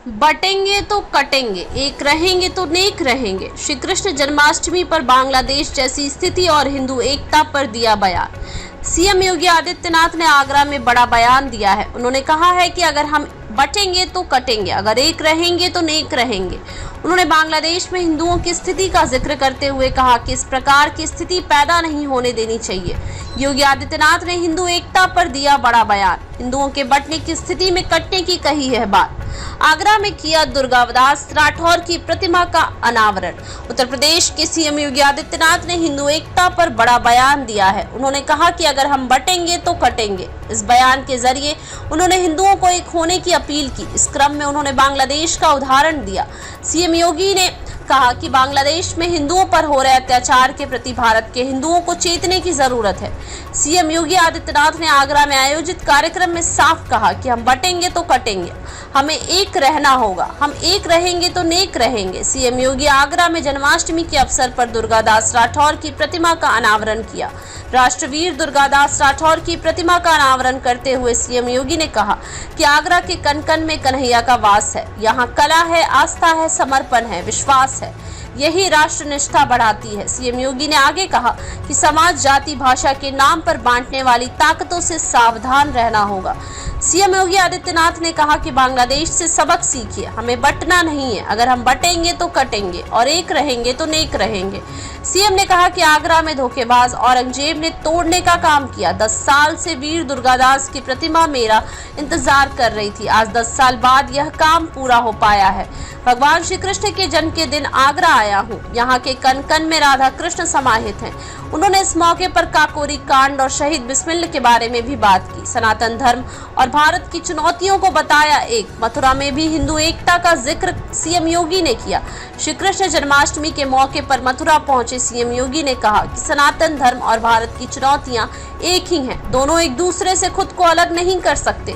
बटेंगे तो कटेंगे, एक रहेंगे तो नेक रहेंगे। श्री कृष्ण जन्माष्टमी पर बांग्लादेश जैसी स्थिति और हिंदू एकता पर दिया बयान। सीएम योगी आदित्यनाथ ने आगरा में बड़ा बयान दिया है। उन्होंने कहा है कि अगर हम बटेंगे तो कटेंगे, अगर एक रहेंगे तो नेक रहेंगे। उन्होंने बांग्लादेश में हिंदुओं की स्थिति का जिक्र करते हुए कहा कि इस प्रकार की स्थिति पैदा नहीं होने देनी चाहिए। योगी आदित्यनाथ ने हिंदू एकता पर दिया बड़ा बयान। हिंदुओं के बंटने की स्थिति में कटने की कही है बात। आगरा में किया दुर्गादास राठौर की प्रतिमा का अनावरण। उत्तर प्रदेश के सीएम योगी आदित्यनाथ ने हिंदू एकता पर बड़ा बयान दिया है। उन्होंने कहा कि अगर हम बटेंगे तो कटेंगे। इस बयान के जरिए उन्होंने हिंदुओं को एक होने की अपील की। इस क्रम में उन्होंने बांग्लादेश का उदाहरण दिया। सीएम योगी ने कहा कि बांग्लादेश में हिंदुओं पर हो रहे अत्याचार के प्रति भारत के हिंदुओं को चेतने की जरूरत है। सीएम योगी आदित्यनाथ ने आगरा में आयोजित कार्यक्रम में साफ कहा कि हम बटेंगे तो कटेंगे, हमें एक रहना होगा, हम एक रहेंगे तो नेक रहेंगे। सीएम योगी आगरा में जन्माष्टमी के अवसर पर दुर्गादास राठौर की प्रतिमा का अनावरण किया। राष्ट्रवीर दुर्गादास राठौर की प्रतिमा का अनावरण करते हुए सीएम योगी ने कहा कि आगरा के कन कन में कन्हैया का वास है। यहाँ कला है, आस्था है, समर्पण है, विश्वास है, यही राष्ट्र निष्ठा बढ़ाती है। सीएम योगी ने आगे कहा कि समाज जाति भाषा के नाम पर बांटने वाली ताकतों से सावधान रहना होगा। सीएम योगी आदित्यनाथ ने कहा कि बांग्लादेश से सबक सीखिए, हमें बंटना नहीं है, अगर हम बटेंगे तो कटेंगे और एक रहेंगे तो नेक रहेंगे। सीएम ने कहा कि आगरा में धोखेबाज औरंगजेब ने तोड़ने का काम किया। 10 साल से वीर दुर्गादास की प्रतिमा मेरा इंतजार कर रही थी, आज 10 साल बाद यह काम पूरा हो पाया है। भगवान श्री कृष्ण के जन्म के दिन आगरा आया हूँ, यहाँ के कन कन में राधा कृष्ण समाहित हैं। उन्होंने इस मौके पर काकोरी कांड और शहीद बिस्मिल के बारे में भी बात की। सनातन धर्म और भारत की चुनौतियों को बताया। एक मथुरा में भी हिंदू एकता का जिक्र सीएम योगी ने किया। श्री कृष्ण जन्माष्टमी के मौके पर मथुरा पहुंचे सीएम योगी ने कहा कि सनातन धर्म और भारत की चुनौतियां एक ही हैं, दोनों एक दूसरे से खुद को अलग नहीं कर सकते।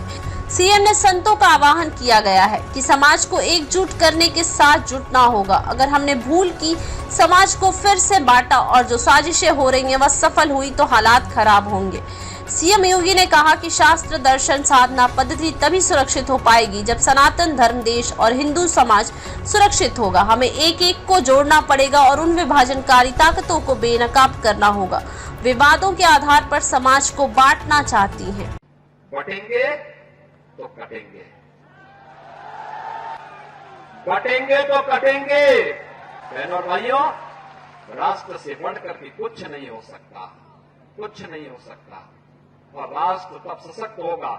सीएम ने संतों का आह्वान किया गया है कि समाज को एकजुट करने के साथ जुटना होगा। अगर हमने भूल की, समाज को फिर से बांटा और जो साजिशें हो रही हैं वह सफल हुई तो हालात खराब होंगे। सीएम योगी ने कहा कि शास्त्र दर्शन साधना पद्धति तभी सुरक्षित हो पाएगी जब सनातन धर्म, देश और हिंदू समाज सुरक्षित होगा। हमें एक एक को जोड़ना पड़ेगा और उन विभाजनकारी ताकतों को बेनकाब करना होगा। विवादों के आधार पर समाज को बांटना चाहती हैं। बटेंगे तो कटेंगे, बटेंगे तो कटेंगे। बहनों और भाइयों, राष्ट्र से बढ़कर के कुछ नहीं हो सकता, कुछ नहीं हो सकता। और राष्ट्र तब सशक्त होगा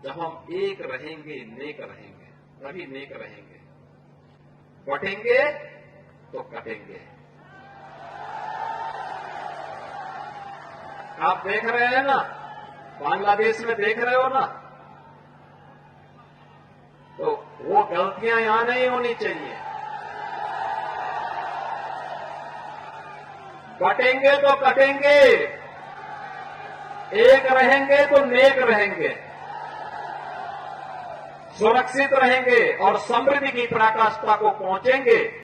जब हम एक रहेंगे, नेक रहेंगे, तभी नेक रहेंगे। बटेंगे तो कटेंगे। आप देख रहे हैं ना, बांग्लादेश में देख रहे हो ना, तो वो गलतियां यहां नहीं होनी चाहिए। बटेंगे तो कटेंगे, एक रहेंगे तो नेक रहेंगे, सुरक्षित रहेंगे और समृद्धि की पराकाष्ठा को पहुंचेंगे।